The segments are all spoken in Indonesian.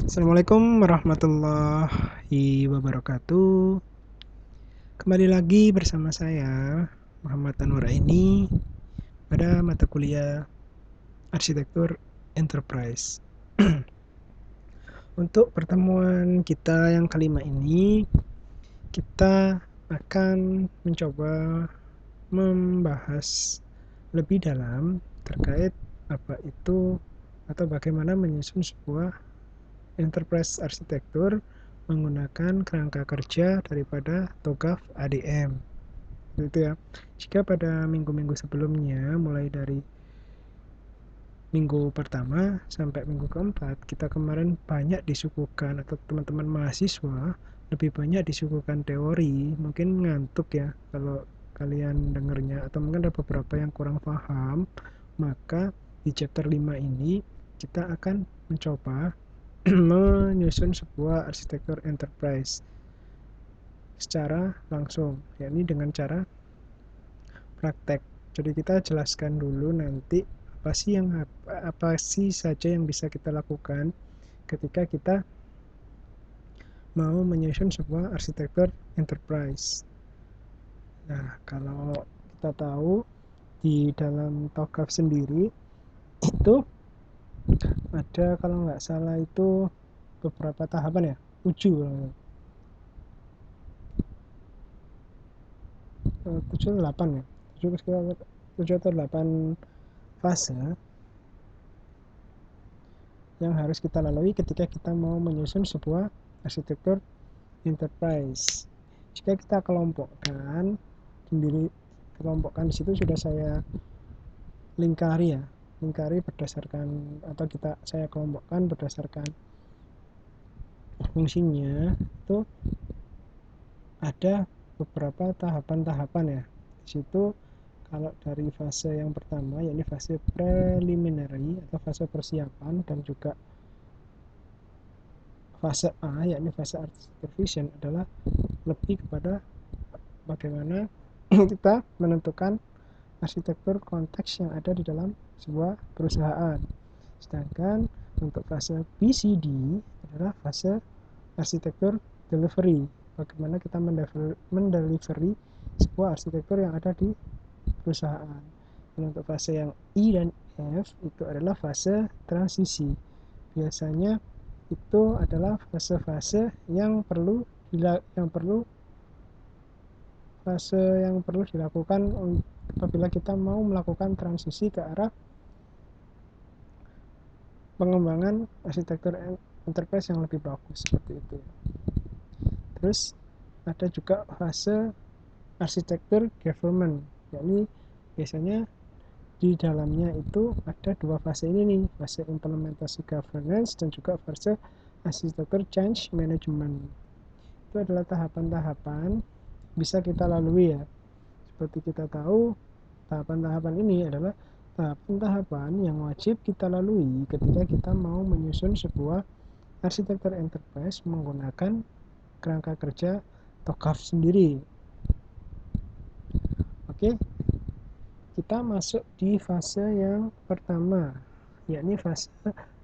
Assalamualaikum warahmatullahi wabarakatuh. Kembali lagi bersama saya Muhammad Anwaraini pada mata kuliah Arsitektur Enterprise. Untuk pertemuan kita yang kelima ini, kita akan mencoba membahas lebih dalam terkait apa itu atau bagaimana menyusun sebuah enterprise arsitektur menggunakan kerangka kerja daripada TOGAF ADM. Itu ya. Jika pada minggu-minggu sebelumnya, mulai dari minggu pertama sampai minggu keempat, kita kemarin banyak disuguhkan, atau teman-teman mahasiswa lebih banyak disuguhkan teori. Mungkin ngantuk ya kalau kalian dengarnya, atau mungkin ada beberapa yang kurang paham. Maka di chapter 5 ini kita akan mencoba menyusun sebuah arsitektur enterprise secara langsung, yakni dengan cara praktek. Jadi kita jelaskan dulu nanti apa sih saja yang bisa kita lakukan ketika kita mau menyusun sebuah arsitektur enterprise. Nah, kalau kita tahu di dalam TOGAF sendiri itu ada, kalau nggak salah itu beberapa tahapan ya, 7 atau 8 ya, 7 atau 8 fase yang harus kita lalui ketika kita mau menyusun sebuah arsitektur enterprise. Jika kita kelompokkan di situ sudah saya lingkari berdasarkan, atau saya kelompokkan berdasarkan fungsinya. Itu ada beberapa tahapan-tahapan ya. Di situ kalau dari fase yang pertama, yakni fase preliminary atau fase persiapan, dan juga fase A, yakni fase art supervision, adalah lebih kepada bagaimana kita menentukan arsitektur konteks yang ada di dalam sebuah perusahaan. Sedangkan untuk fase BCD adalah fase arsitektur delivery, bagaimana kita mendelivery sebuah arsitektur yang ada di perusahaan. Dan untuk fase yang E dan F itu adalah fase transisi. Biasanya itu adalah fase-fase yang perlu dilakukan apabila kita mau melakukan transisi ke arah pengembangan arsitektur enterprise yang lebih bagus, seperti itu. Terus ada juga fase arsitektur government, yakni biasanya di dalamnya itu ada 2 fase ini nih, fase implementasi governance dan juga fase arsitektur change management. Itu adalah tahapan-tahapan bisa kita lalui ya. Seperti kita tahu, tahapan-tahapan ini adalah tahapan-tahapan yang wajib kita lalui ketika kita mau menyusun sebuah arsitektur enterprise menggunakan kerangka kerja TOGAF sendiri. Oke, kita masuk di fase yang pertama, yakni fase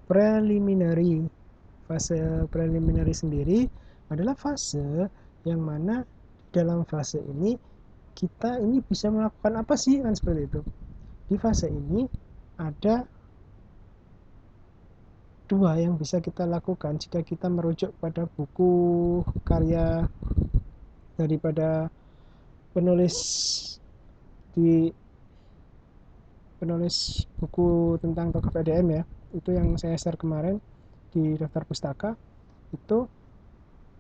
preliminary. Fase preliminary sendiri adalah fase yang mana dalam fase ini kita ini bisa melakukan apa sih, kan seperti itu. Di fase ini ada 2 yang bisa kita lakukan jika kita merujuk pada buku karya daripada penulis buku tentang TOGAF ADM ya, itu yang saya share kemarin di daftar pustaka. Itu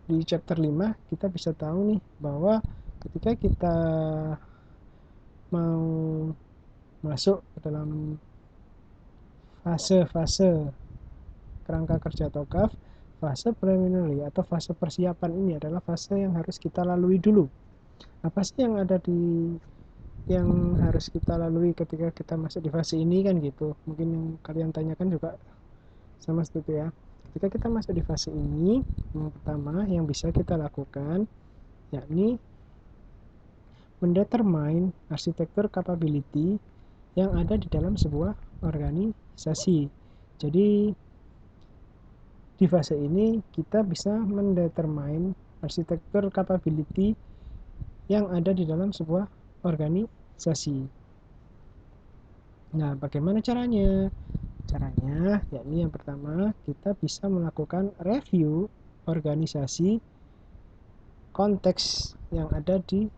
di chapter 5 kita bisa tahu nih bahwa ketika kita mau masuk ke dalam fase-fase kerangka kerja TOGAF, fase preliminary atau fase persiapan ini adalah fase yang harus kita lalui dulu. Apa sih yang harus kita lalui ketika kita masuk di fase ini, kan gitu. Mungkin yang kalian tanyakan juga sama seperti ya. Ketika kita masuk di fase ini, yang pertama yang bisa kita lakukan yakni mendetermine arsitektur capability yang ada di dalam sebuah organisasi. Jadi Di fase ini kita bisa mendetermine arsitektur capability yang ada di dalam sebuah organisasi. Nah, bagaimana caranya? Caranya, yakni yang pertama, kita bisa melakukan review organisasi konteks yang ada di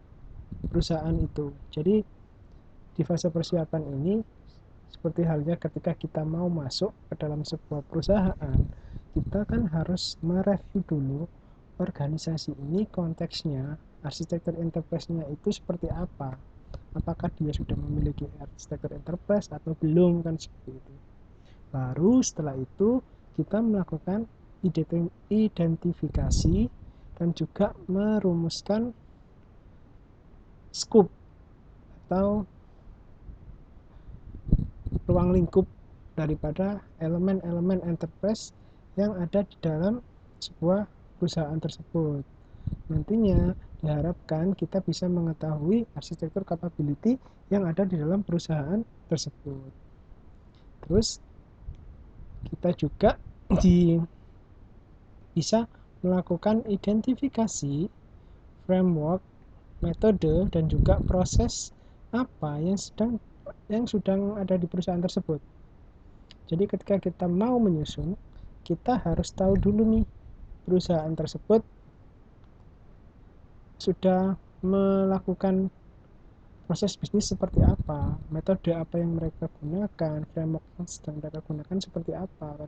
perusahaan itu. Jadi, di fase persiapan ini, seperti halnya ketika kita mau masuk ke dalam sebuah perusahaan, kita kan harus mereview dulu organisasi ini konteksnya, arsitektur enterprise-nya itu seperti apa. Apakah dia sudah memiliki arsitektur enterprise atau belum, kan seperti itu. Baru setelah itu kita melakukan identifikasi dan juga merumuskan scope atau ruang lingkup daripada elemen-elemen enterprise yang ada di dalam sebuah perusahaan tersebut. Nantinya diharapkan kita bisa mengetahui arsitektur capability yang ada di dalam perusahaan tersebut. Terus kita juga bisa melakukan identifikasi framework, metode, dan juga proses apa yang sedang ada di perusahaan tersebut. Jadi ketika kita mau menyusun, kita harus tahu dulu nih perusahaan tersebut sudah melakukan proses bisnis seperti apa, metode apa yang mereka gunakan, framework yang sedang mereka gunakan seperti apa.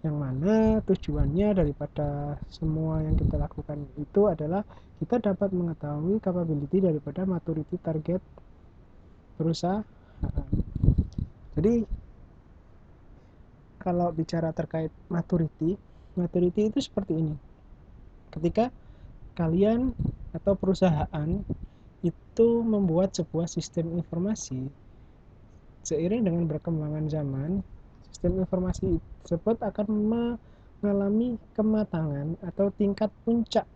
Yang mana tujuannya daripada semua yang kita lakukan itu adalah kita dapat mengetahui capability daripada maturity target perusahaan. Jadi kalau bicara terkait maturity itu seperti ini. Ketika kalian atau perusahaan itu membuat sebuah sistem informasi, seiring dengan berkembangan zaman, sistem informasi tersebut akan mengalami kematangan atau tingkat puncak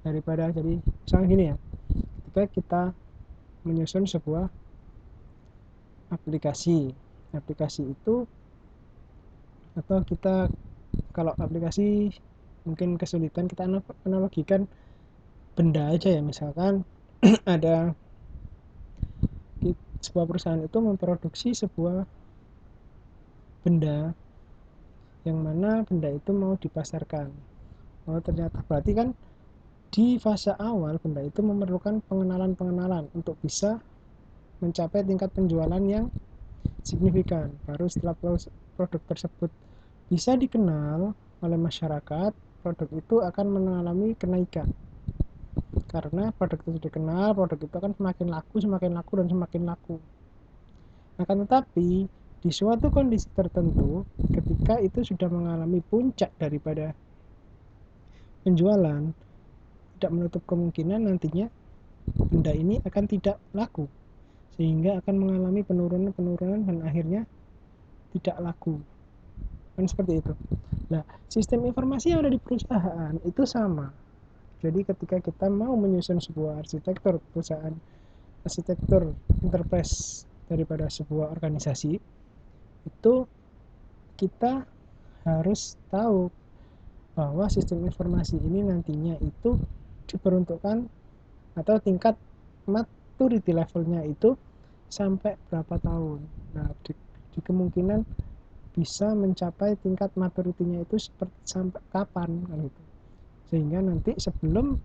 daripada, jadi misalnya gini ya, ketika kita menyusun sebuah aplikasi itu, atau kita, kalau aplikasi mungkin kesulitan kita analogikan benda aja ya, misalkan ada sebuah perusahaan itu memproduksi sebuah benda yang mana benda itu mau dipasarkan. Ternyata berarti kan di fase awal benda itu memerlukan pengenalan untuk bisa mencapai tingkat penjualan yang signifikan. Baru setelah produk tersebut bisa dikenal oleh masyarakat, produk itu akan mengalami kenaikan. Karena produk itu dikenal, produk itu akan semakin laku dan semakin laku. Akan tetapi di suatu kondisi tertentu, ketika itu sudah mengalami puncak daripada penjualan, tidak menutup kemungkinan nantinya benda ini akan tidak laku, sehingga akan mengalami penurunan dan akhirnya tidak laku, kan seperti itu. Nah, sistem informasi yang ada di perusahaan itu sama. Jadi ketika kita mau menyusun sebuah arsitektur perusahaan, arsitektur enterprise daripada sebuah organisasi, itu kita harus tahu bahwa sistem informasi ini nantinya itu diperuntukkan atau tingkat maturity levelnya itu sampai berapa tahun. Nah, di kemungkinan bisa mencapai tingkat maturity-nya itu seperti sampai kapan gitu. Sehingga nanti sebelum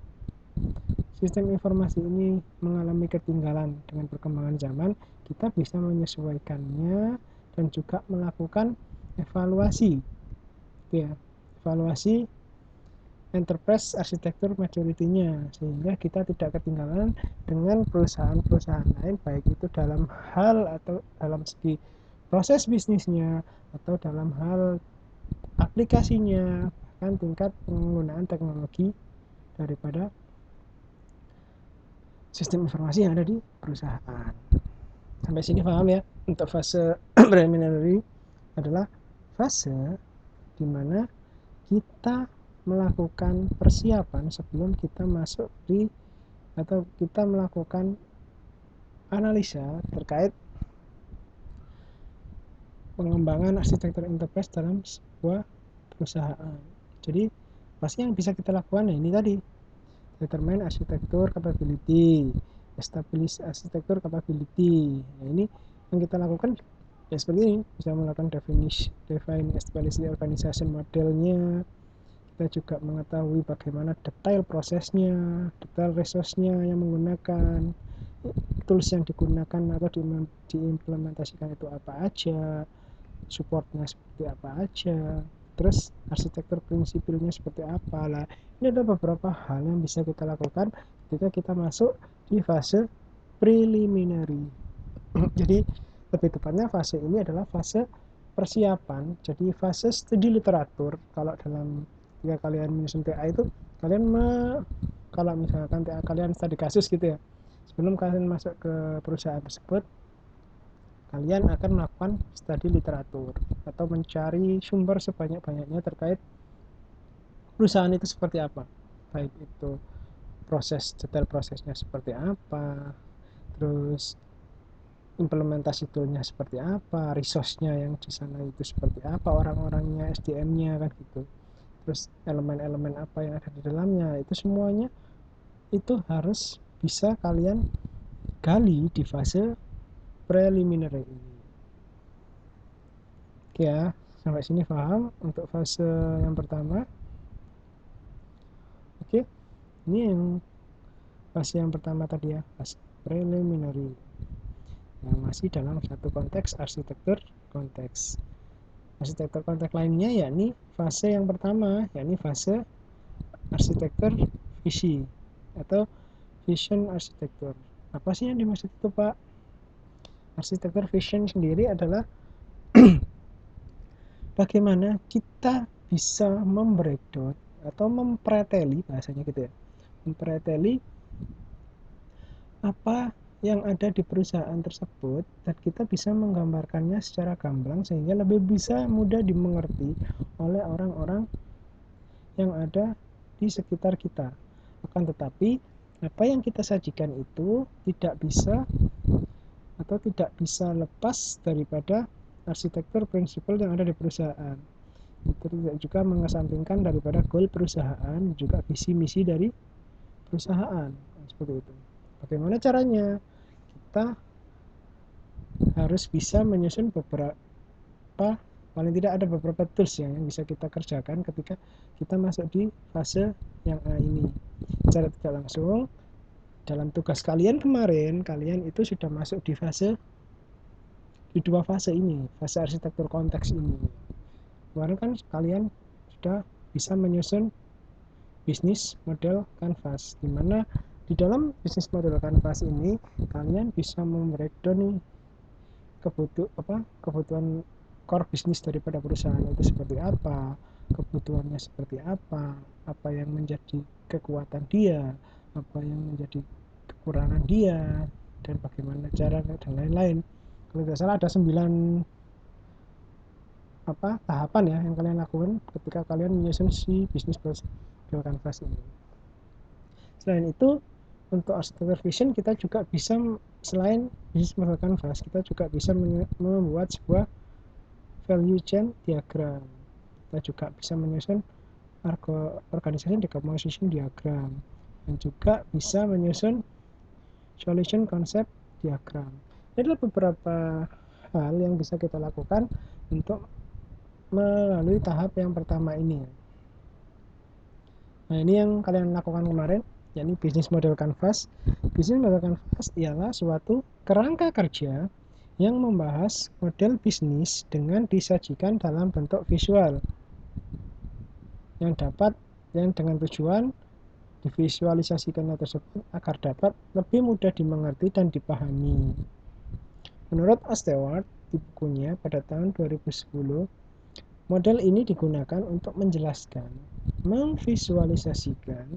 sistem informasi ini mengalami ketinggalan dengan perkembangan zaman, kita bisa menyesuaikannya dan juga melakukan evaluasi, ya, evaluasi enterprise arsitektur maturity-nya, sehingga kita tidak ketinggalan dengan perusahaan-perusahaan lain, baik itu dalam hal atau dalam segi proses bisnisnya atau dalam hal aplikasinya, bahkan tingkat penggunaan teknologi daripada sistem informasi yang ada di perusahaan. Sampai sini paham ya? Untuk fase preliminary adalah fase di mana kita melakukan persiapan sebelum kita masuk di, atau kita melakukan analisa terkait pengembangan arsitektur enterprise dalam sebuah perusahaan. Jadi pasti yang bisa kita lakukan ini tadi, determine arsitektur capability, establish arsitektur capability. Nah, ini yang kita lakukan ya seperti ini, bisa melakukan define establish organization modelnya. Kita juga mengetahui bagaimana detail prosesnya, detail resource-nya yang menggunakan, tools yang digunakan atau diimplementasikan itu apa aja, supportnya seperti apa aja, terus arsitektur prinsipilnya seperti apa lah. Ini ada beberapa hal yang bisa kita lakukan ketika kita masuk di fase preliminary. Jadi lebih tepatnya fase ini adalah fase persiapan. Jadi fase studi literatur. Kalau dalam ketika kalian menyusun TA itu, kalian kalau misalkan TA kalian studi kasus gitu ya, sebelum kalian masuk ke perusahaan tersebut, kalian akan melakukan studi literatur atau mencari sumber sebanyak-banyaknya terkait perusahaan itu seperti apa, baik itu detail prosesnya seperti apa, terus implementasi toolnya seperti apa, resource-nya yang di sana itu seperti apa, orang-orangnya, SDM-nya kan gitu, terus elemen-elemen apa yang ada di dalamnya, itu semuanya itu harus bisa kalian gali di fase preliminary ini. Oke ya, sampai sini paham untuk fase yang pertama. Oke, ini yang fase yang pertama tadi ya, fase preliminary, yang masih dalam satu konteks arsitektur konteks. Arsitektur konteks lainnya yakni fase yang pertama, yakni fase arsitektur visi atau vision arsitektur. Apa sih yang dimaksud itu, Pak? Arsitektur vision sendiri adalah bagaimana kita bisa membreakdown atau mempreteli, bahasanya gitu ya, mempreteli apa yang ada di perusahaan tersebut, dan kita bisa menggambarkannya secara gamblang sehingga lebih bisa mudah dimengerti oleh orang-orang yang ada di sekitar kita. Akan tetapi apa yang kita sajikan itu tidak bisa atau tidak bisa lepas daripada arsitektur prinsipal yang ada di perusahaan. Itu juga mengesampingkan daripada goal perusahaan, juga visi misi dari perusahaan, seperti itu. Bagaimana caranya? Kita harus bisa menyusun beberapa, paling tidak ada beberapa tools yang bisa kita kerjakan ketika kita masuk di fase yang A ini. Secara tidak langsung, dalam tugas kalian kemarin, kalian itu sudah masuk di dua fase ini, fase arsitektur konteks ini. Kemarin kan kalian sudah bisa menyusun bisnis model canvas, di mana di dalam bisnis model canvas ini kalian bisa membreakdown nih kebutuhan core bisnis daripada perusahaan itu seperti apa, kebutuhannya seperti apa yang menjadi kekuatan dia, apa yang menjadi kekurangan dia, dan bagaimana cara dan lain-lain. Kalau tidak salah ada 9 tahapan ya yang kalian lakukan ketika kalian menyusun si bisnis model canvas ini. Selain itu, untuk arsitektur vision kita juga bisa, selain bisnis model canvas, kita juga bisa membuat sebuah value chain diagram. Kita juga bisa menyusun organization decomposition diagram, dan juga bisa menyusun solution concept diagram. Ini adalah beberapa hal yang bisa kita lakukan untuk melalui tahap yang pertama ini. Nah, ini yang kalian lakukan kemarin, yakni bisnis model canvas. Bisnis model canvas ialah suatu kerangka kerja yang membahas model bisnis dengan disajikan dalam bentuk visual yang dengan tujuan divisualisasikannya tersebut agar dapat lebih mudah dimengerti dan dipahami. Menurut A. Stewart di bukunya pada tahun 2010, model ini digunakan untuk menjelaskan, memvisualisasikan,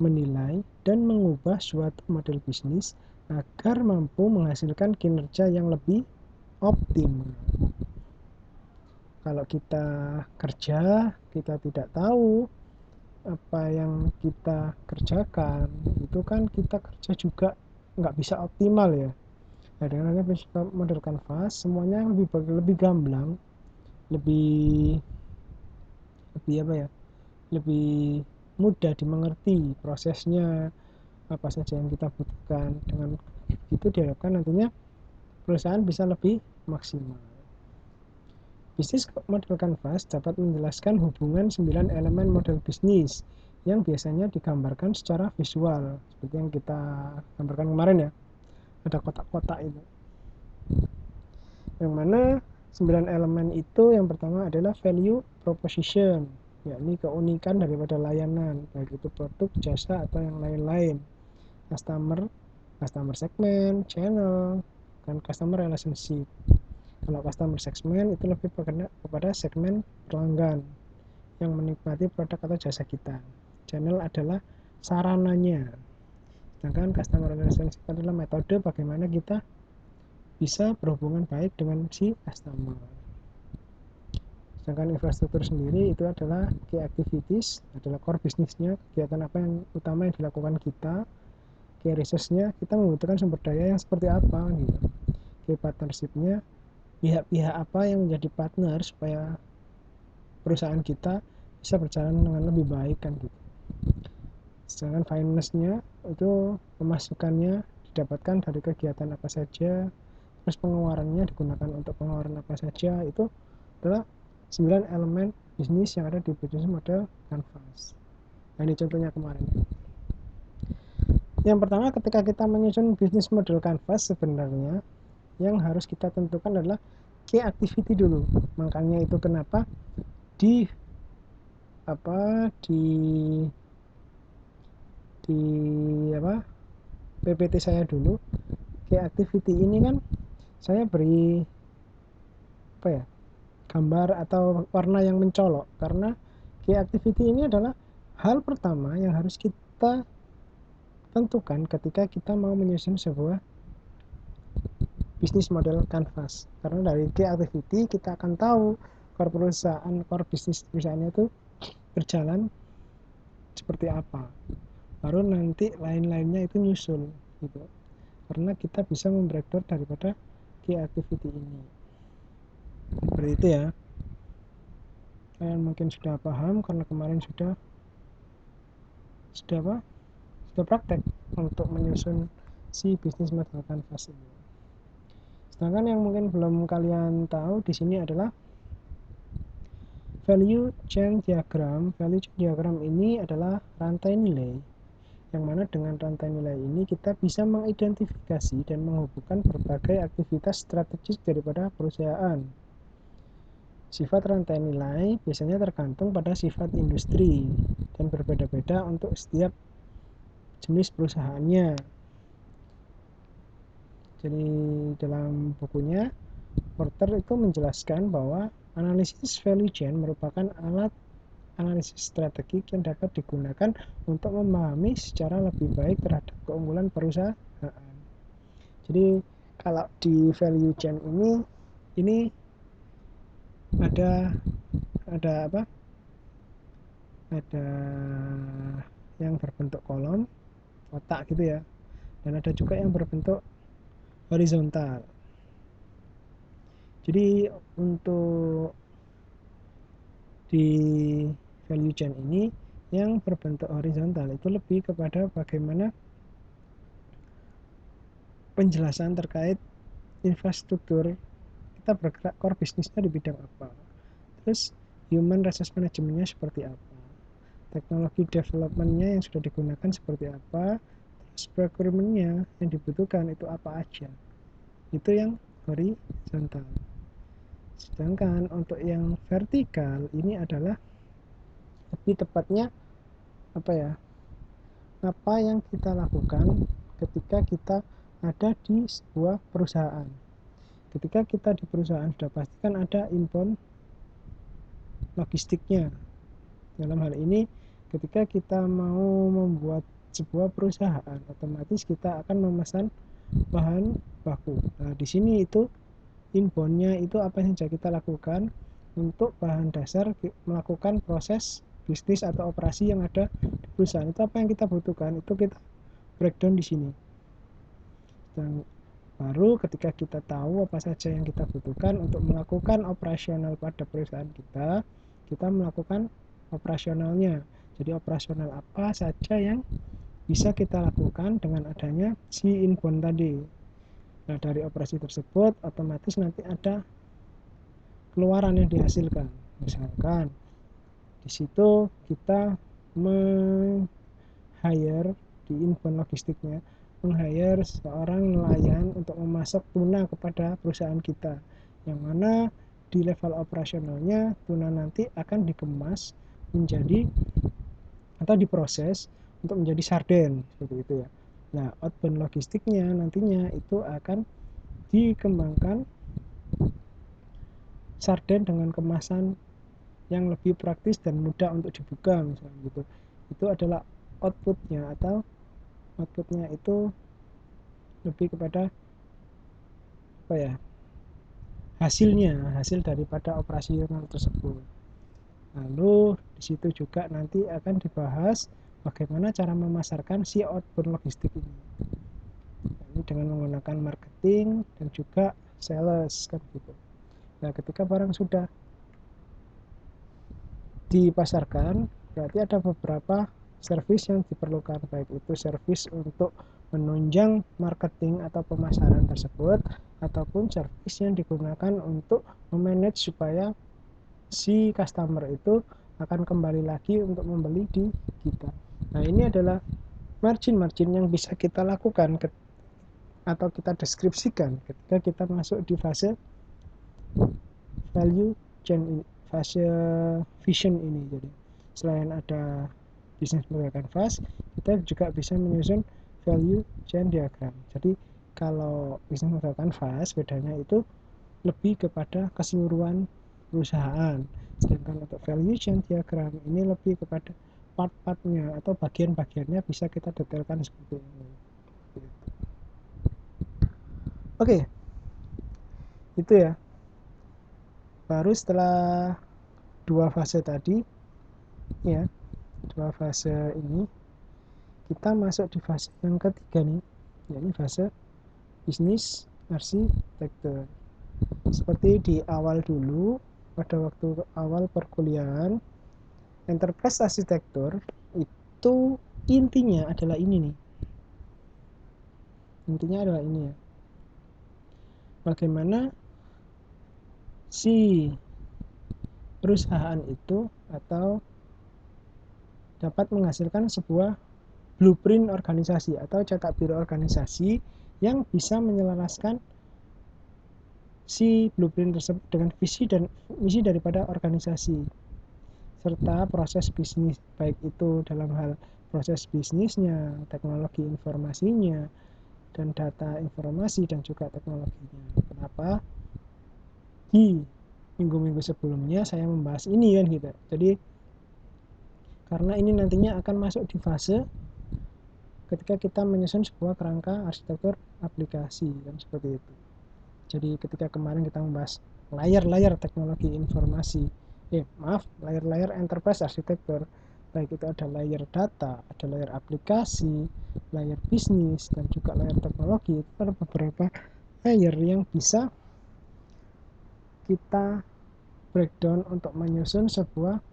menilai, dan mengubah suatu model bisnis agar mampu menghasilkan kinerja yang lebih optimal. Kalau kita kerja, kita tidak tahu apa yang kita kerjakan, itu kan kita kerja juga nggak bisa optimal ya. Nah, dengan model canvas semuanya lebih gamblang, lebih apa ya, lebih mudah dimengerti prosesnya, apa saja yang kita butuhkan. Dengan itu diharapkan nantinya perusahaan bisa lebih maksimal. Bisnis model Canvas dapat menjelaskan hubungan 9 elemen model bisnis yang biasanya digambarkan secara visual, seperti yang kita gambarkan kemarin ya, ada kotak-kotak itu. Yang mana 9 elemen itu yang pertama adalah value proposition, yakni keunikan daripada layanan, baik itu produk, jasa, atau yang lain-lain. Customer segment, channel, dan customer relationship. Kalau customer segment itu lebih kepada segmen pelanggan yang menikmati produk atau jasa kita. Channel adalah sarananya. Sedangkan customer relationship adalah metode bagaimana kita bisa berhubungan baik dengan si customer. Sedangkan infrastruktur sendiri itu adalah key activities, adalah core bisnisnya, kegiatan apa yang utama yang dilakukan kita. Key resource-nya, kita membutuhkan sumber daya yang seperti apa gitu. Key partnership-nya, pihak-pihak apa yang menjadi partner supaya perusahaan kita bisa berjalan dengan lebih baik kan gitu. Sedangkan finance-nya itu pemasukannya didapatkan dari kegiatan apa saja, terus pengeluarannya digunakan untuk pengeluaran apa saja. Itu adalah 9 elemen bisnis yang ada di bisnis model Canvas. Nah, ini contohnya kemarin. Yang pertama, ketika kita menyusun bisnis model Canvas, sebenarnya yang harus kita tentukan adalah key activity dulu. Makanya itu kenapa di di PPT saya dulu, key activity ini kan saya beri gambar atau warna yang mencolok, karena key activity ini adalah hal pertama yang harus kita tentukan ketika kita mau menyusun sebuah bisnis model Canvas. Karena dari key activity kita akan tahu core bisnis perusahaannya itu berjalan seperti apa, baru nanti lain-lainnya itu nyusul gitu. Karena kita bisa membreakdown daripada key activity ini. Seperti itu ya. Kalian mungkin sudah paham karena kemarin sudah praktek untuk menyusun si bisnis model Canvas ini. Sedangkan yang mungkin belum kalian tahu di sini adalah value chain diagram. Value chain diagram ini adalah rantai nilai, yang mana dengan rantai nilai ini kita bisa mengidentifikasi dan menghubungkan berbagai aktivitas strategis daripada perusahaan. Sifat rantai nilai biasanya tergantung pada sifat industri dan berbeda-beda untuk setiap jenis perusahaannya. Jadi dalam bukunya Porter itu menjelaskan bahwa analisis value chain merupakan alat analisis strategik yang dapat digunakan untuk memahami secara lebih baik terhadap keunggulan perusahaan. Jadi kalau di value chain ini ada yang berbentuk kolom, kotak gitu ya, dan ada juga yang berbentuk horizontal. Jadi untuk di value chain ini yang berbentuk horizontal itu lebih kepada bagaimana penjelasan terkait infrastruktur kita bergerak, core bisnisnya di bidang apa, terus human resource manajemennya seperti apa, teknologi developmentnya yang sudah digunakan seperti apa, terus procurementnya yang dibutuhkan itu apa aja. Itu yang horizontal. Sedangkan untuk yang vertikal ini adalah lebih tepatnya apa yang kita lakukan ketika kita ada di sebuah perusahaan. Ketika kita di perusahaan sudah pastikan ada inbound logistiknya. Dalam hal ini ketika kita mau membuat sebuah perusahaan, otomatis kita akan memesan bahan baku. Nah, di sini itu inboundnya itu apa yang saja kita lakukan untuk bahan dasar melakukan proses bisnis atau operasi yang ada di perusahaan. Itu apa yang kita butuhkan, itu kita breakdown di sini. Dan baru ketika kita tahu apa saja yang kita butuhkan untuk melakukan operasional pada perusahaan kita, kita melakukan operasionalnya. Jadi operasional apa saja yang bisa kita lakukan dengan adanya si inbound tadi. Nah, dari operasi tersebut otomatis nanti ada keluaran yang dihasilkan. Misalkan di situ kita hire di inbound logistiknya, meng-hire seorang nelayan untuk memasok tuna kepada perusahaan kita, yang mana di level operasionalnya tuna nanti akan dikemas menjadi atau diproses untuk menjadi sarden seperti itu ya. Nah, outbound logistiknya nantinya itu akan dikembangkan sarden dengan kemasan yang lebih praktis dan mudah untuk dibuka misalnya gitu. Itu adalah outputnya, atau outputnya itu lebih kepada apa ya, hasil daripada operasional tersebut. Lalu di situ juga nanti akan dibahas bagaimana cara memasarkan si outbound logistik ini. Ini dengan menggunakan marketing dan juga sales kan gitu. Nah, ketika barang sudah dipasarkan, berarti ada beberapa service yang diperlukan, baik itu service untuk menunjang marketing atau pemasaran tersebut, ataupun service yang digunakan untuk memanage supaya si customer itu akan kembali lagi untuk membeli di kita. Nah, ini adalah margin yang bisa kita lakukan atau kita deskripsikan ketika kita masuk di fase value chain ini, fase vision ini. Jadi selain ada bisnis model canvas, kita juga bisa menyusun value chain diagram. Jadi kalau bisnis model canvas bedanya itu lebih kepada keseluruhan perusahaan, sedangkan untuk value chain diagram ini lebih kepada part-partnya atau bagian-bagiannya bisa kita detailkan seperti ini. Oke, itu ya. Baru setelah dua fase tadi ya, dua fase ini kita masuk di fase yang ketiga nih, yakni fase bisnis arsitektur. Seperti di awal dulu, pada waktu awal perkuliahan, enterprise arsitektur itu intinya adalah ini nih, intinya adalah ini ya, bagaimana si perusahaan itu atau dapat menghasilkan sebuah blueprint organisasi atau cetak biru organisasi yang bisa menyelaraskan si blueprint tersebut dengan visi dan misi daripada organisasi, serta proses bisnis, baik itu dalam hal proses bisnisnya, teknologi informasinya, dan data informasi dan juga teknologinya. Kenapa di minggu-minggu sebelumnya saya membahas ini kan gitu. Jadi karena ini nantinya akan masuk di fase ketika kita menyusun sebuah kerangka arsitektur aplikasi kan seperti itu. Jadi ketika kemarin kita membahas layar-layar teknologi informasi, layar-layar enterprise arsitektur, baik itu ada layer data, ada layer aplikasi, layer bisnis, dan juga layer teknologi. Itu ada beberapa layer yang bisa kita breakdown untuk menyusun sebuah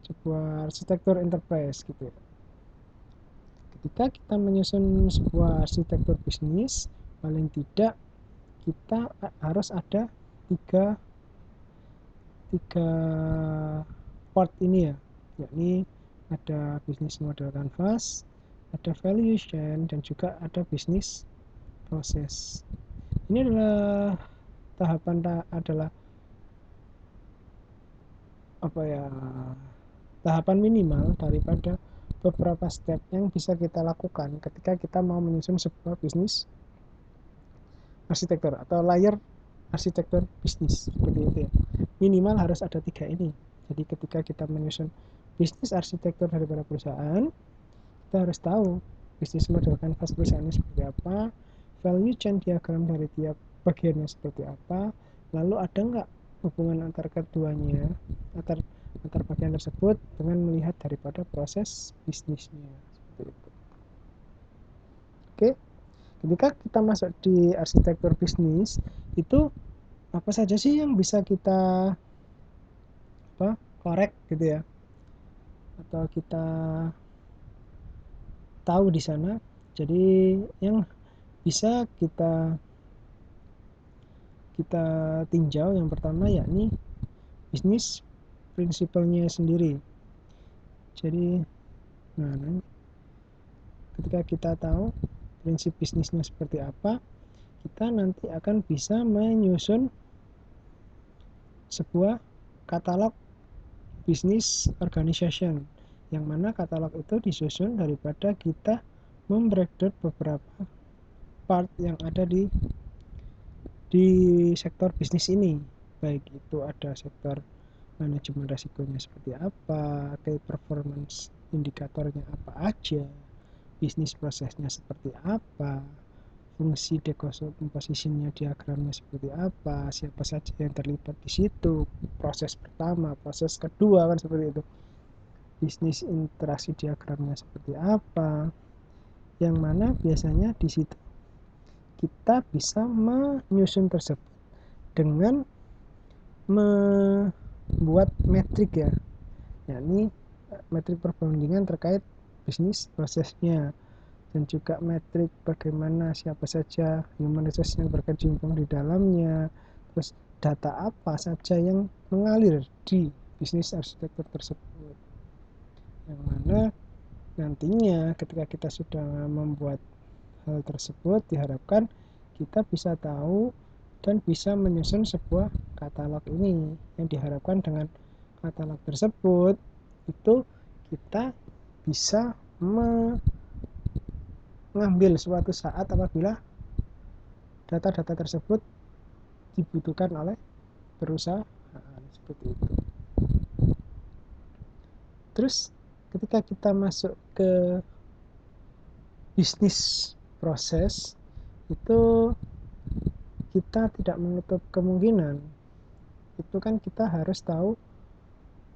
sebuah arsitektur enterprise gitu. Ketika kita menyusun sebuah arsitektur bisnis, paling tidak kita harus ada tiga part ini ya, yakni ada bisnis model canvas, ada value chain, dan juga ada bisnis proses. Ini adalah tahapan minimal daripada beberapa step yang bisa kita lakukan ketika kita mau menyusun sebuah bisnis arsitektur atau layer arsitektur bisnis seperti itu ya. Minimal harus ada tiga ini. Jadi ketika kita menyusun bisnis arsitektur daripada perusahaan, kita harus tahu bisnis model canvas perusahaannya seperti apa, value chain diagram dari tiap bagiannya seperti apa, lalu ada nggak hubungan antar keduanya, antar bagian tersebut dengan melihat daripada proses bisnisnya seperti itu. Oke, ketika kita masuk di arsitektur bisnis itu apa saja sih yang bisa kita korek gitu ya, atau kita tahu di sana. Jadi yang bisa kita tinjau yang pertama yakni bisnis prinsipalnya sendiri. Jadi ketika kita tahu prinsip bisnisnya seperti apa, kita nanti akan bisa menyusun sebuah katalog bisnis organization, yang mana katalog itu disusun daripada kita membreakdown beberapa part yang ada di sektor bisnis ini, baik itu ada sektor manajemen resikonya seperti apa, key performance indikatornya apa aja, bisnis prosesnya seperti apa, fungsi decompositionnya diagramnya seperti apa, siapa saja yang terlibat di situ, proses pertama, proses kedua, kan seperti itu, bisnis interaksi diagramnya seperti apa, yang mana biasanya di situ kita bisa menyusun tersebut dengan membuat metrik ya, yakni metrik perbandingan terkait bisnis prosesnya, dan juga metrik bagaimana siapa saja human resource yang berkecimpung di dalamnya, terus data apa saja yang mengalir di bisnis arsitektur tersebut, yang mana nantinya ketika kita sudah membuat hal tersebut diharapkan kita bisa tahu dan bisa menyusun sebuah katalog ini, yang diharapkan dengan katalog tersebut itu kita bisa mengambil suatu saat apabila data-data tersebut dibutuhkan oleh perusahaan, seperti itu. Terus ketika kita masuk ke bisnis proses itu, kita tidak menutup kemungkinan itu kan kita harus tahu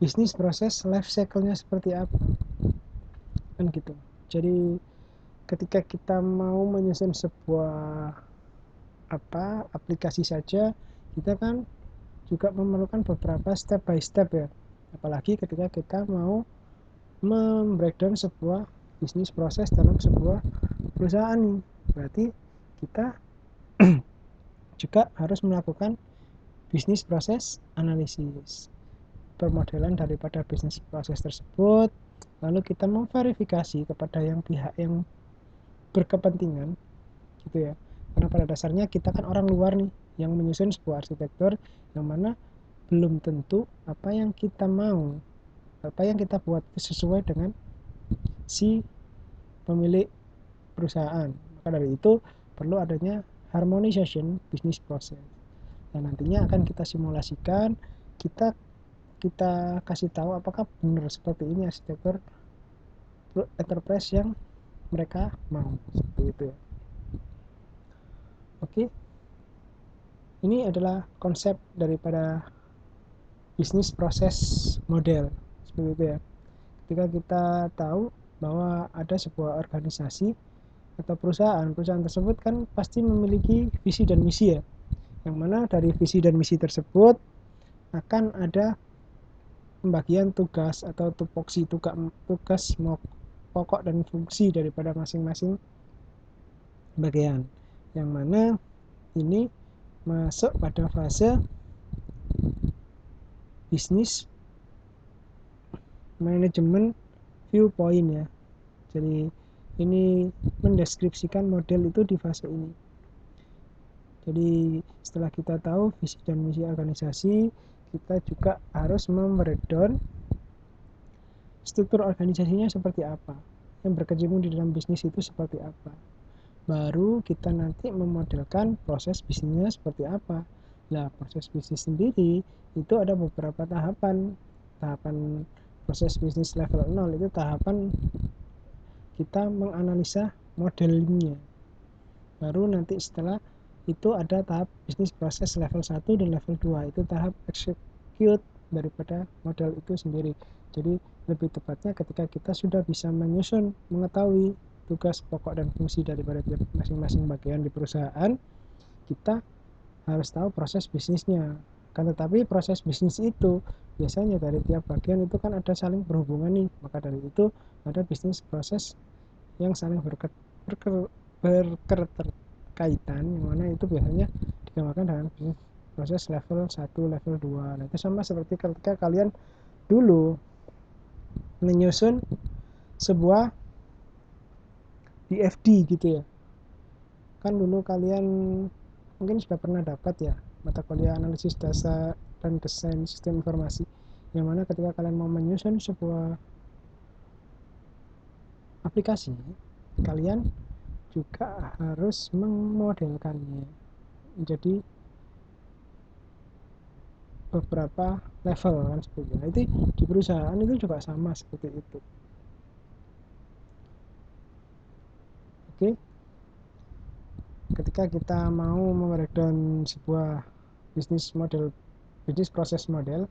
bisnis proses life cycle-nya seperti apa, kan gitu. Jadi ketika kita mau menyusun sebuah aplikasi saja, kita kan juga memerlukan beberapa step by step ya, apalagi ketika kita mau membreakdown sebuah bisnis proses dalam sebuah perusahaan nih, berarti kita juga harus melakukan bisnis proses analisis, permodelan daripada bisnis proses tersebut, lalu kita memverifikasi kepada yang pihak yang berkepentingan gitu ya, karena pada dasarnya kita kan orang luar nih yang menyusun sebuah arsitektur, yang mana belum tentu apa yang kita mau, apa yang kita buat sesuai dengan si pemilik perusahaan. Maka dari itu perlu adanya harmonization bisnis proses, dan nantinya akan kita simulasikan, kita kasih tahu apakah benar seperti ini arsitektur enterprise yang mereka mau, seperti itu ya. Oke, ini adalah konsep daripada bisnis proses model, seperti itu ya. Ketika kita tahu bahwa ada sebuah organisasi atau perusahaan tersebut kan pasti memiliki visi dan misi ya, yang mana dari visi dan misi tersebut akan ada pembagian tugas atau tupoksi tugas pokok dan fungsi daripada masing-masing bagian, yang mana ini masuk pada fase bisnis manajemen viewpoint ya. Jadi ini mendeskripsikan model itu di fase ini. Jadi setelah kita tahu visi dan misi organisasi, kita juga harus membreakdown struktur organisasinya seperti apa, yang berkecimpung di dalam bisnis itu seperti apa. Baru kita nanti memodelkan proses bisnisnya seperti apa. Nah, proses bisnis sendiri itu ada beberapa tahapan. Tahapan proses bisnis level 0 itu tahapan kita menganalisa modelingnya. Baru nanti setelah itu ada tahap bisnis proses level 1 dan level 2, itu tahap execute daripada model itu sendiri. Jadi lebih tepatnya ketika kita sudah bisa menyusun, mengetahui tugas pokok dan fungsi daripada masing-masing bagian di perusahaan, kita harus tahu proses bisnisnya. Kan tetapi proses bisnis itu biasanya dari tiap bagian itu kan ada saling berhubungan nih, maka dari itu ada bisnis proses yang saling berketerkaitan, yang mana itu biasanya digamakan dengan bisnis proses level 1, level 2. Nah, itu sama seperti ketika kalian dulu menyusun sebuah DFD gitu ya. Kan dulu kalian mungkin sudah pernah dapat ya mata kuliah analisis dasar dan desain sistem informasi, yang mana ketika kalian mau menyusun sebuah aplikasi, kalian juga harus memodelkannya menjadi beberapa level kan seperti itu. Nah, itu di perusahaan itu juga sama seperti itu. Oke, ketika kita mau membreakdown sebuah bisnis proses model,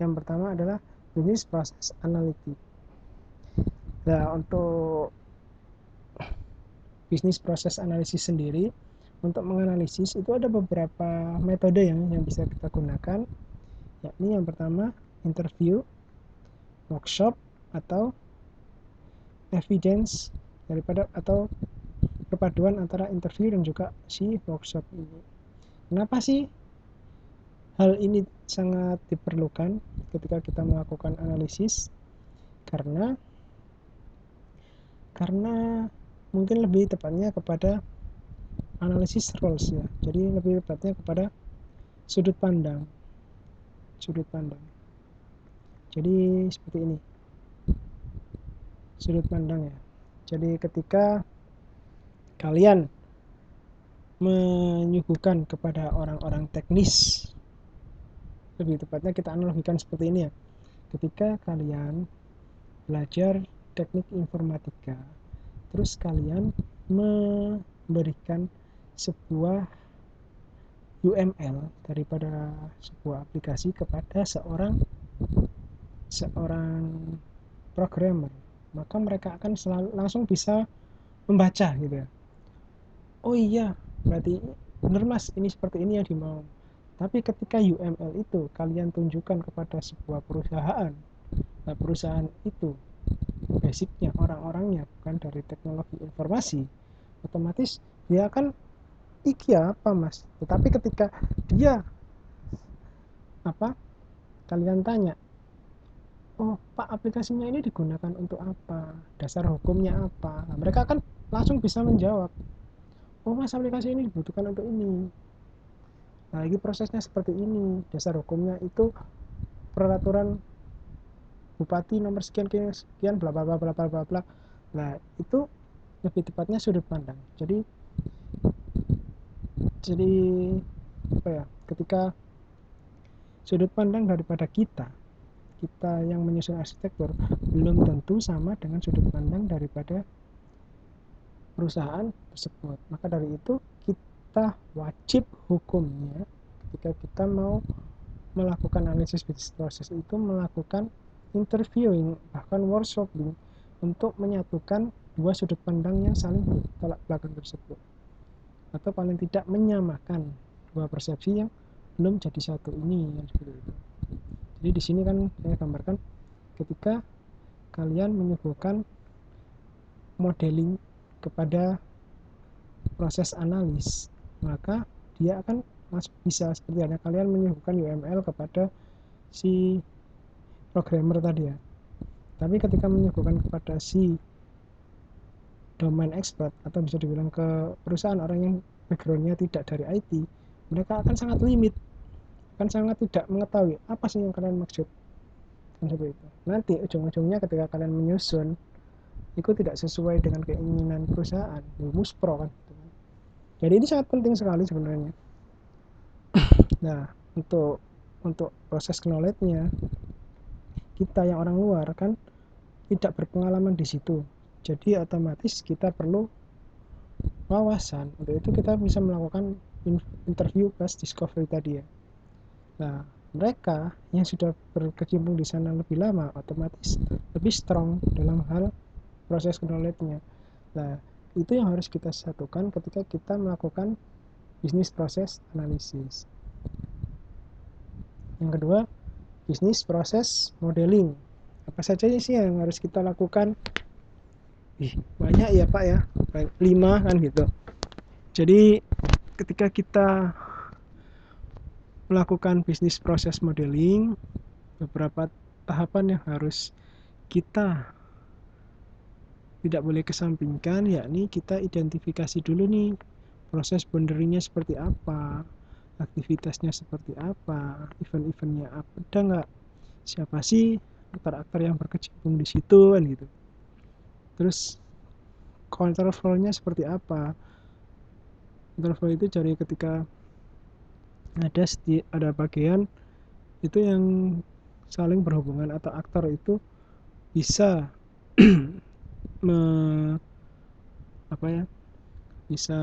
yang pertama adalah bisnis proses analitik. Nah, untuk bisnis proses analisis sendiri, untuk menganalisis itu ada beberapa metode yang bisa kita gunakan, yakni yang pertama interview, workshop, atau evidence atau perpaduan antara interview dan juga si workshop ini. Kenapa sih hal ini sangat diperlukan ketika kita melakukan analisis? Karena mungkin lebih tepatnya kepada analisis roles ya. Jadi lebih tepatnya kepada sudut pandang. Jadi seperti ini. Sudut pandang ya. Jadi ketika kalian menyuguhkan kepada orang-orang teknis, lebih tepatnya kita analogikan seperti ini ya. Ketika kalian belajar teknik informatika, terus kalian memberikan sebuah UML daripada sebuah aplikasi kepada seorang programmer, maka mereka akan langsung bisa membaca gitu ya. Oh iya, berarti benar mas, ini seperti ini yang dimau. Tapi ketika UML itu kalian tunjukkan kepada sebuah perusahaan, nah perusahaan itu basicnya orang-orangnya bukan dari teknologi informasi, otomatis dia akan iki apa mas. Tetapi ketika dia kalian tanya, oh pak aplikasinya ini digunakan untuk apa, dasar hukumnya apa, nah, mereka akan langsung bisa menjawab, oh mas aplikasi ini dibutuhkan untuk ini, nah lagi prosesnya seperti ini, dasar hukumnya itu peraturan bupati nomor sekian sekian bla bla bla bla bla bla. Nah itu lebih tepatnya sudut pandang. Jadi apa ya, ketika sudut pandang daripada kita yang menyusun arsitektur belum tentu sama dengan sudut pandang daripada perusahaan tersebut, maka dari itu kita wajib hukumnya ketika kita mau melakukan analisis bisnis proses itu melakukan interviewing, bahkan workshopping, untuk menyatukan dua sudut pandang yang saling bertolak belakang tersebut, atau paling tidak menyamakan dua persepsi yang belum jadi satu ini. Jadi di sini kan saya gambarkan ketika kalian menyuguhkan modeling kepada proses analis, maka dia akan bisa seperti halnya kalian menyuguhkan UML kepada si programmer tadi ya. Tapi ketika menyuguhkan kepada si domain expert atau bisa dibilang ke perusahaan orang yang backgroundnya tidak dari IT, mereka akan sangat limit, akan sangat tidak mengetahui apa sih yang kalian maksud. Seperti itu. Nanti ujung-ujungnya ketika kalian menyusun itu tidak sesuai dengan keinginan perusahaan, muspro kan. Jadi ini sangat penting sekali sebenarnya. Nah, untuk proses knowledge-nya, kita yang orang luar kan tidak berpengalaman di situ. Jadi otomatis kita perlu wawasan. Untuk itu kita bisa melakukan interview plus discovery tadi ya. Nah, mereka yang sudah berkecimpung di sana lebih lama otomatis lebih strong dalam hal proses knowledge-nya. Nah, itu yang harus kita satukan ketika kita melakukan bisnis proses analisis. Yang kedua, bisnis proses modeling. Apa saja sih yang harus kita lakukan? Banyak ya Pak ya, 5 kan gitu. Jadi ketika kita melakukan bisnis proses modeling, beberapa tahapan yang harus kita tidak boleh kesampingkan, yakni kita identifikasi dulu nih proses boundarynya seperti apa, aktivitasnya seperti apa, event-eventnya apa, ada nggak, siapa sih aktor-aktor yang berkecimpung di situ kan gitu. Terus control flow-nya seperti apa. Control flow itu jadi ketika ada bagian itu yang saling berhubungan atau aktor itu bisa me, apa ya, bisa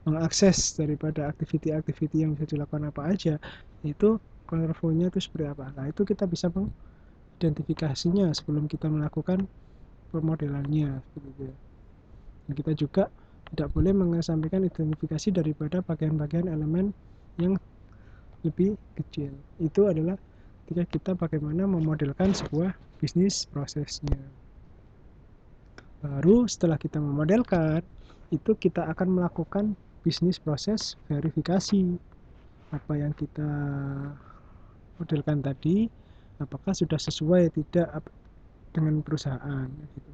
mengakses daripada aktiviti-aktiviti yang bisa dilakukan apa aja, itu control flow-nya itu seperti apa. Nah itu kita bisa mengidentifikasinya sebelum kita melakukan pemodelannya gitu. Dan kita juga tidak boleh mengesampingkan identifikasi daripada bagian-bagian elemen yang lebih kecil. Itu adalah ketika kita bagaimana memodelkan sebuah bisnis prosesnya. Baru setelah kita memodelkan, itu kita akan melakukan bisnis proses verifikasi. Apa yang kita modelkan tadi, apakah sudah sesuai tidak dengan perusahaan gitu.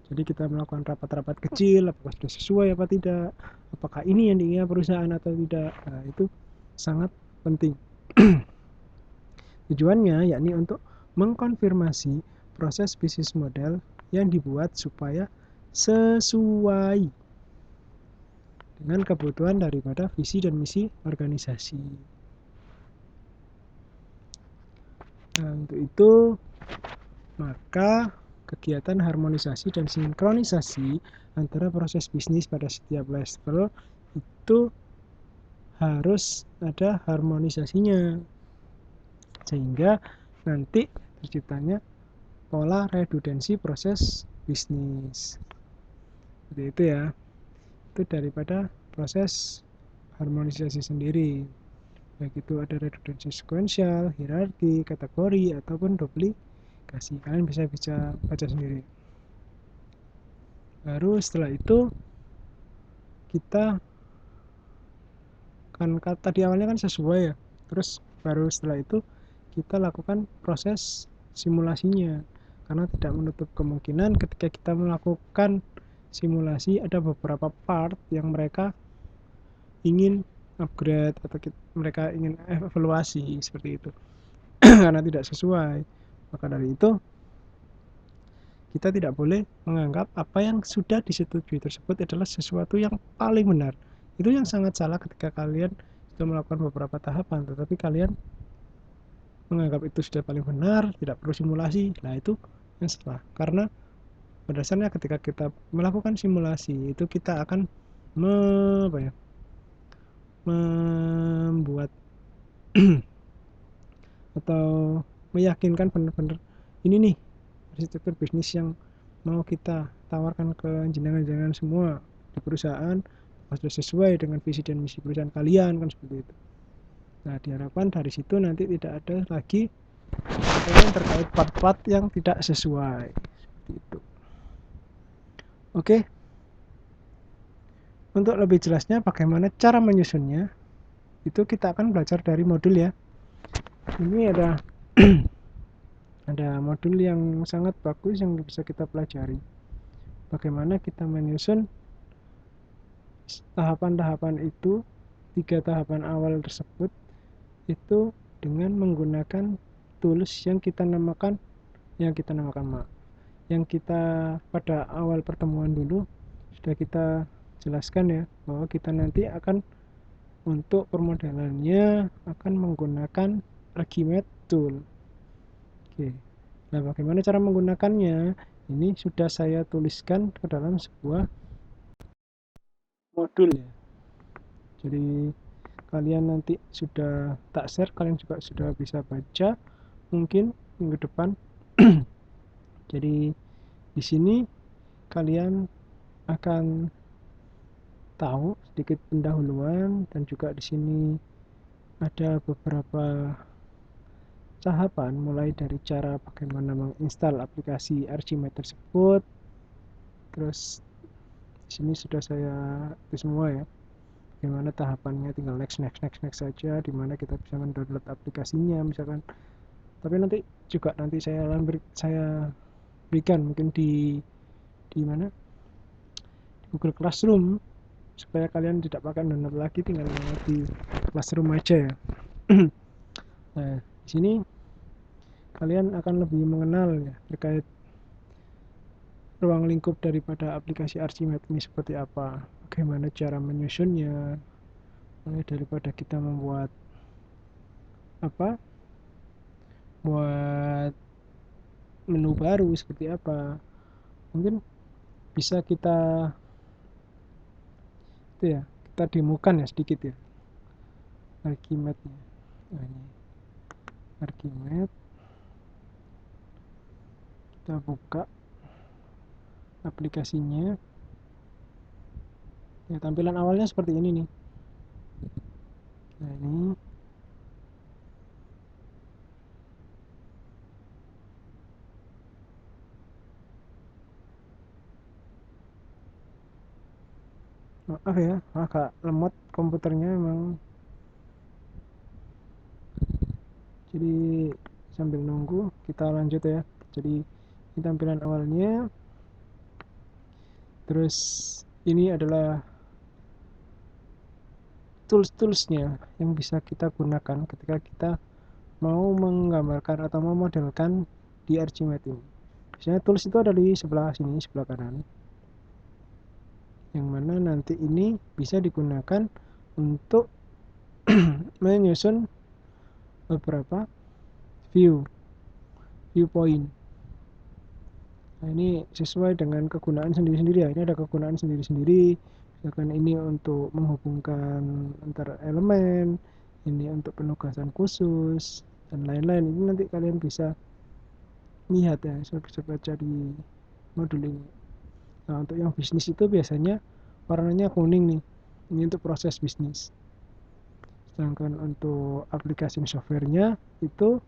Jadi kita melakukan rapat-rapat kecil, apakah sudah sesuai apa tidak, apakah ini yang diinginkan perusahaan atau tidak. Nah, itu sangat penting. Tujuannya yakni untuk mengkonfirmasi proses bisnis model yang dibuat supaya sesuai dengan kebutuhan daripada visi dan misi organisasi. Nah, untuk itu maka kegiatan harmonisasi dan sinkronisasi antara proses bisnis pada setiap level itu harus ada harmonisasinya, sehingga nanti terciptanya pola redundansi proses bisnis. Seperti itu ya. Itu daripada proses harmonisasi sendiri. Baik itu ada redundansi sekuensial, hierarki, kategori, ataupun duplikasi. Kalian bisa baca sendiri. Baru setelah itu kita kan tadi awalnya kan sesuai ya. Terus baru setelah itu kita lakukan proses simulasinya. Karena tidak menutup kemungkinan ketika kita melakukan simulasi ada beberapa part yang mereka ingin upgrade atau mereka ingin evaluasi seperti itu. Karena tidak sesuai, maka dari itu kita tidak boleh menganggap apa yang sudah disetujui tersebut adalah sesuatu yang paling benar. Itu yang sangat salah ketika kalian sudah melakukan beberapa tahapan tetapi kalian menganggap itu sudah paling benar, tidak perlu simulasi. Nah itu yang salah, karena pada dasarnya ketika kita melakukan simulasi itu kita akan membuat atau meyakinkan benar-benar ini nih arsitektur bisnis yang mau kita tawarkan ke jenengan-jenengan semua di perusahaan sudah sesuai dengan visi dan misi perusahaan kalian kan, seperti itu. Nah diharapkan dari situ nanti tidak ada lagi yang terkait part-part yang tidak sesuai seperti itu. Oke, untuk lebih jelasnya bagaimana cara menyusunnya itu kita akan belajar dari modul ya. Ini ada ada modul yang sangat bagus yang bisa kita pelajari. Bagaimana kita menyusun tahapan-tahapan itu, 3 tahapan awal tersebut itu dengan menggunakan tools yang kita namakan yang kita pada awal pertemuan dulu sudah kita jelaskan ya, bahwa kita nanti akan untuk permodelannya akan menggunakan Archimedes tool. Oke. Nah, bagaimana cara menggunakannya? Ini sudah saya tuliskan ke dalam sebuah modul ya. Jadi kalian nanti sudah tak share, kalian juga sudah bisa baca mungkin minggu depan. Jadi di sini kalian akan tahu sedikit pendahuluan, dan juga di sini ada beberapa tahapan mulai dari cara bagaimana menginstal aplikasi Archimate tersebut. Terus di sini sudah saya itu semua ya. Bagaimana tahapannya, tinggal next next next next saja, dimana kita bisa mendownload aplikasinya misalkan. Tapi nanti juga saya berikan mungkin di mana, di Google Classroom, supaya kalian tidak pakai download lagi, tinggal di Classroom aja ya. Nah, di sini kalian akan lebih mengenal ya terkait ruang lingkup daripada aplikasi Archimate ini seperti apa, bagaimana cara menyusunnya, mulai daripada kita membuat apa, buat menu baru seperti apa, mungkin bisa kita itu ya, kita demokan ya sedikit ya Archimate-nya. Nah, ini Archimate, kita buka aplikasinya. Ya, tampilan awalnya seperti ini nih. Nah, ini maaf ya, agak lemot komputernya emang. Jadi sambil nunggu kita lanjut ya. Jadi ini tampilan awalnya. Terus ini adalah tools-toolsnya yang bisa kita gunakan ketika kita mau menggambarkan atau memodelkan di Archimate ini. Biasanya tools itu ada di sebelah sini, sebelah kanan, yang mana nanti ini bisa digunakan untuk menyusun beberapa viewpoint. Nah, ini sesuai dengan kegunaan sendiri-sendiri ya. Ini ada kegunaan sendiri-sendiri. Misalkan ini untuk menghubungkan antar elemen, ini untuk penugasan khusus, dan lain-lain. Ini nanti kalian bisa lihat ya, saya bisa baca di modul ini. Nah, untuk yang bisnis itu biasanya warnanya kuning nih. Ini untuk proses bisnis. Sedangkan untuk aplikasi softwarenya itu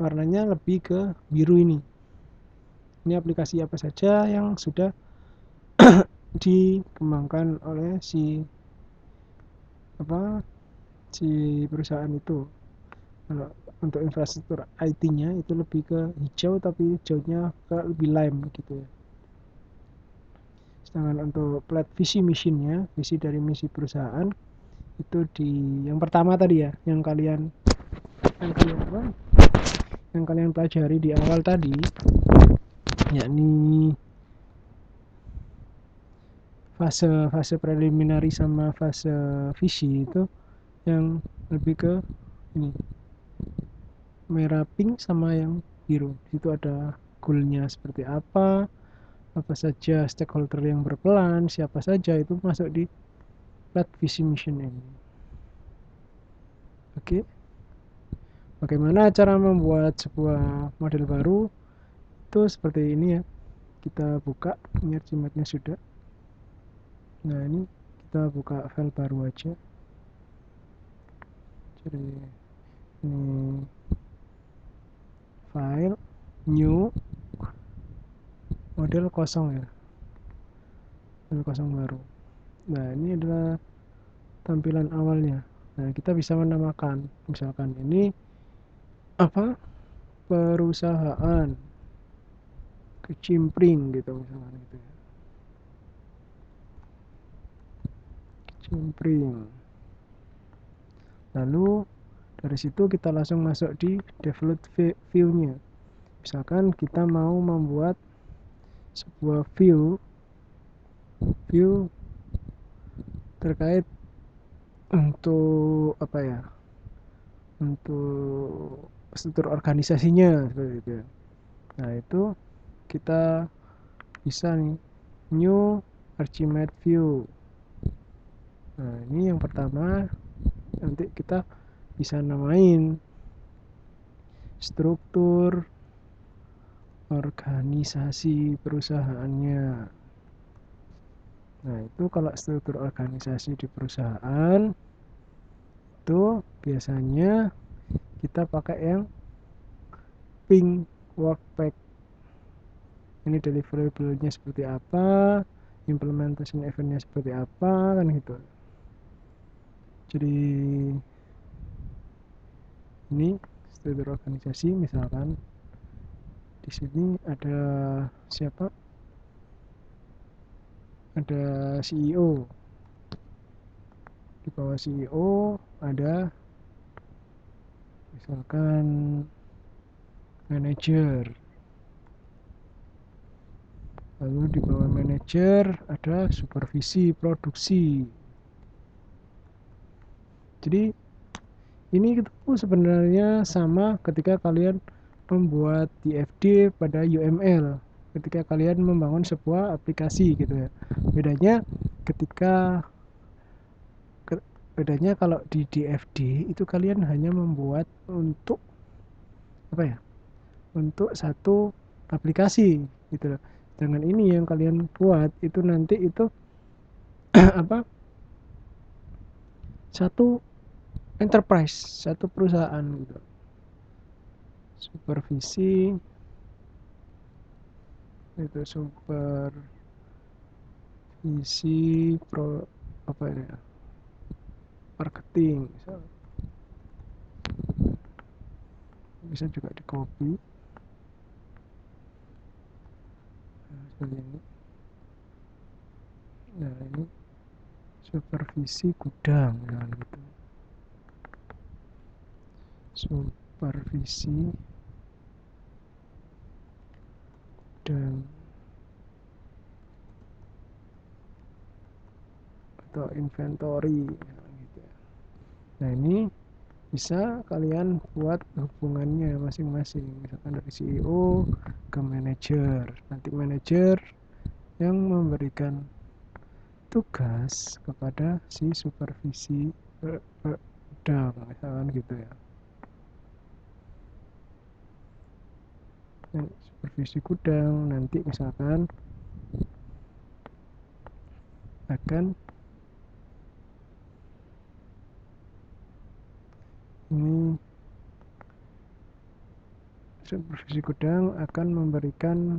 warnanya lebih ke biru ini. Ini aplikasi apa saja yang sudah dikembangkan oleh si perusahaan itu. Kalau untuk infrastruktur IT-nya itu lebih ke hijau, tapi hijaunya ke lebih lime gitu ya. Sedangkan untuk plat visi misinya, visi dari misi perusahaan itu di yang pertama tadi ya, yang kalian pelajari di awal tadi, yakni fase preliminary sama fase visi, itu yang lebih ke ini merah pink sama yang biru. Itu ada goalnya seperti apa saja stakeholder yang berperan, siapa saja itu masuk di plat visi mission ini. Oke, bagaimana cara membuat sebuah model baru? Itu seperti ini ya. Kita buka, ini Archimate-nya sudah. Nah, ini kita buka file baru aja. Jadi ini file new model kosong ya, model kosong baru. Nah, ini adalah tampilan awalnya. Nah, kita bisa menamakan, misalkan ini apa, perusahaan kecimpring gitu misalkan gitu ya, kecimpring. Lalu dari situ kita langsung masuk di develop view-nya. Misalkan kita mau membuat sebuah view terkait untuk apa ya, untuk struktur organisasinya seperti itu ya. Nah, itu kita bisa nih new Archimate view. Nah, ini yang pertama, nanti kita bisa namain struktur organisasi perusahaannya. Nah, itu kalau struktur organisasi di perusahaan itu biasanya kita pakai yang pink work pack. Ini deliverable-nya seperti apa, implementation event-nya seperti apa, kan gitu. Jadi ini struktur organisasi, misalkan di sini ada siapa? Ada CEO. Di bawah CEO ada misalkan manajer. Lalu di bawah manajer ada supervisi produksi. Jadi ini itu sebenarnya sama ketika kalian membuat DFD pada UML, ketika kalian membangun sebuah aplikasi gitu ya. Bedanya ketika bedanya kalau di DFD itu kalian hanya membuat untuk apa ya? Untuk satu aplikasi gitu loh. Dengan ini yang kalian buat itu nanti itu apa? Satu enterprise, satu perusahaan gitu. Supervisi itu supervisi apa ya? Marketing misalnya. Bisa juga di copy seperti ini. Nah, ini supervisi gudang gitu. Supervisi dan atau inventory gitu. Nah, ini bisa kalian buat hubungannya masing-masing, misalkan dari CEO ke manajer. Nanti manajer yang memberikan tugas kepada si supervisi gudang misalkan gitu ya. Nah, supervisi gudang nanti misalkan akan ini supervisi gudang akan memberikan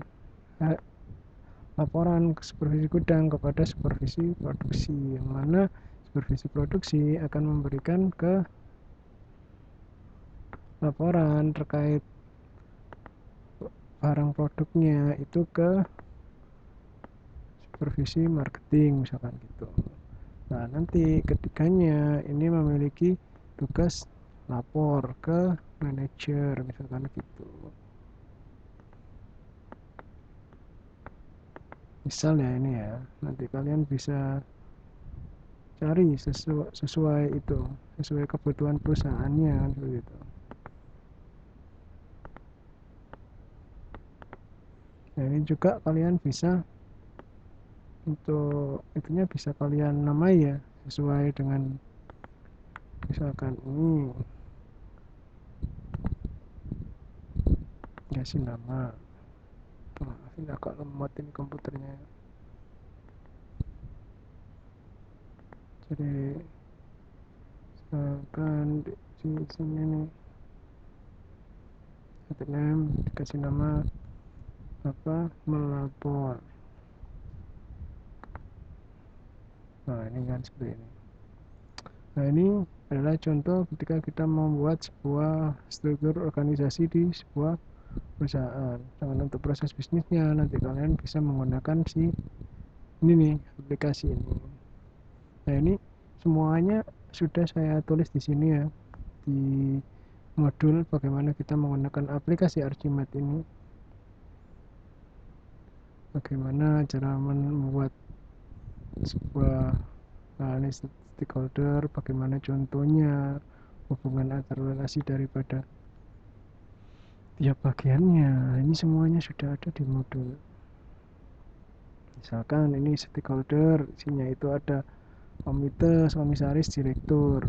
laporan ke supervisi gudang kepada supervisi produksi, yang mana supervisi produksi akan memberikan ke laporan terkait barang produknya itu ke supervisi marketing misalkan gitu. Nah, nanti ketiganya ini memiliki tugas lapor ke manajer misalkan gitu. Misal ya ini ya, nanti kalian bisa cari sesuai itu, sesuai kebutuhan perusahaannya kan seperti itu. Nah, ini juga kalian bisa untuk itunya bisa kalian namai ya sesuai dengan misalkan ini kasih nama. Maaf ini agak lemot ini komputernya. Jadi misalkan di sini nih name dikasih nama apa, melapor. Nah, ini kan seperti ini. Nah, ini adalah contoh ketika kita membuat sebuah struktur organisasi di sebuah perusahaan. Dan untuk proses bisnisnya nanti kalian bisa menggunakan si ini nih, aplikasi ini. Nah, ini semuanya sudah saya tulis di sini ya, di modul bagaimana kita menggunakan aplikasi Archimedes ini, bagaimana cara membuat sebuah analis stakeholder, bagaimana contohnya, hubungan antar relasi daripada tiap bagiannya. Ini semuanya sudah ada di modul. Misalkan ini stakeholder, isinya itu ada komite, komisaris, direktur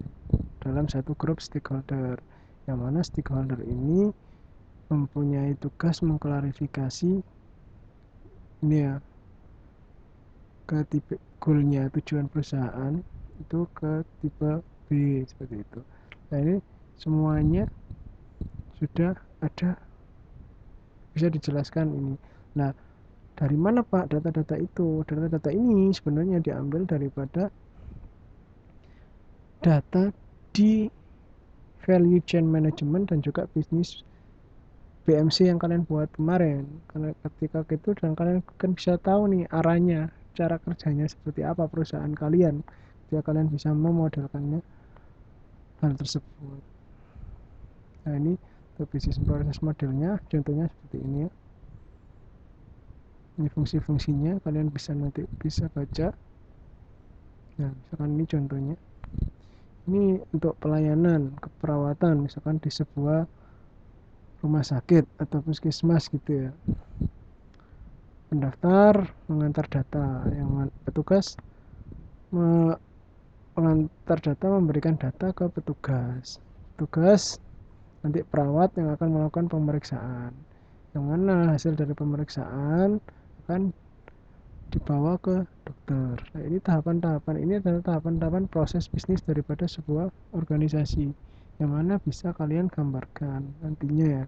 dalam satu grup stakeholder, yang mana stakeholder ini mempunyai tugas mengklarifikasi ini ya, ke tipe goalnya, tujuan perusahaan itu ke tipe B seperti itu. Nah ini semuanya sudah ada, bisa dijelaskan ini. Nah dari mana Pak data-data itu? Data-data ini sebenarnya diambil daripada data di value chain management dan juga bisnis BMC yang kalian buat kemarin. Karena ketika itu dan kalian kan bisa tahu nih arahnya, cara kerjanya seperti apa perusahaan kalian. Jadi kalian bisa memodelkannya hal tersebut. Nah ini bisnis proses modelnya, contohnya seperti ini ya. Ini fungsi-fungsinya, kalian bisa nanti bisa baca. Nah misalkan ini contohnya. Ini untuk pelayanan keperawatan, misalkan di sebuah rumah sakit atau puskesmas gitu ya. Pendaftar mengantar data, yang petugas mengantar data, memberikan data ke petugas. Petugas nanti perawat yang akan melakukan pemeriksaan, yang mana hasil dari pemeriksaan akan dibawa ke dokter. Nah, ini tahapan-tahapan ini adalah tahapan-tahapan proses bisnis daripada sebuah organisasi, yang mana bisa kalian gambarkan nantinya ya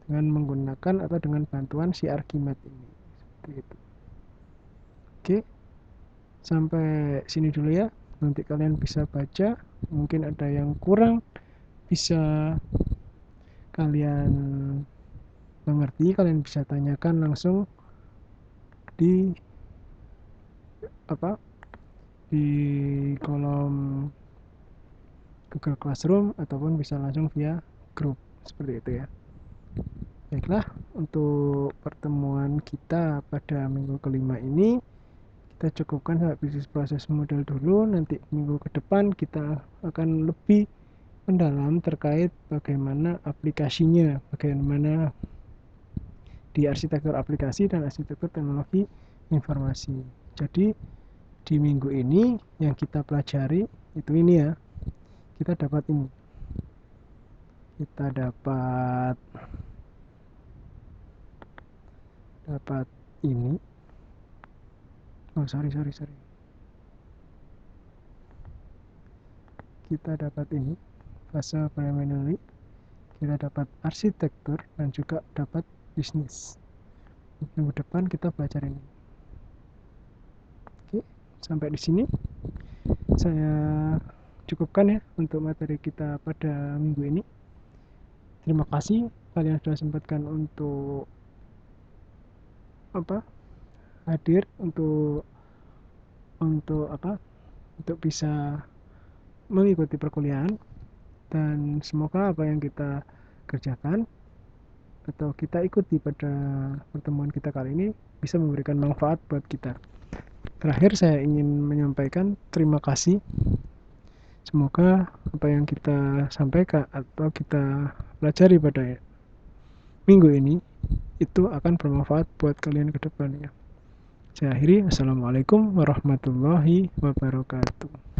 dengan menggunakan atau dengan bantuan si Archimedes ini. Seperti itu. Oke, sampai sini dulu ya. Nanti kalian bisa baca, mungkin ada yang kurang bisa kalian mengerti, kalian bisa tanyakan langsung di di kolom Google Classroom ataupun bisa langsung via grup seperti itu ya. Baiklah, untuk pertemuan kita pada minggu kelima ini kita cukupkan sampai bisnis proses model dulu. Nanti minggu ke depan kita akan lebih mendalam terkait bagaimana aplikasinya, bagaimana di arsitektur aplikasi dan arsitektur teknologi informasi. Jadi di minggu ini yang kita pelajari itu ini ya, kita dapat ini, kita dapat ini. Oh sorry, kita dapat ini fase preliminary, kita dapat arsitektur dan juga dapat bisnis. Minggu depan kita belajar ini. Oke, sampai di sini saya cukupkan ya untuk materi kita pada minggu ini. Terima kasih kalian sudah sempatkan untuk hadir untuk bisa mengikuti perkuliahan, dan semoga apa yang kita kerjakan atau kita ikuti pada pertemuan kita kali ini bisa memberikan manfaat buat kita. Terakhir saya ingin menyampaikan terima kasih. Semoga apa yang kita sampaikan atau kita pelajari pada minggu ini itu akan bermanfaat buat kalian ke depannya. Saya akhiri. Assalamualaikum warahmatullahi wabarakatuh.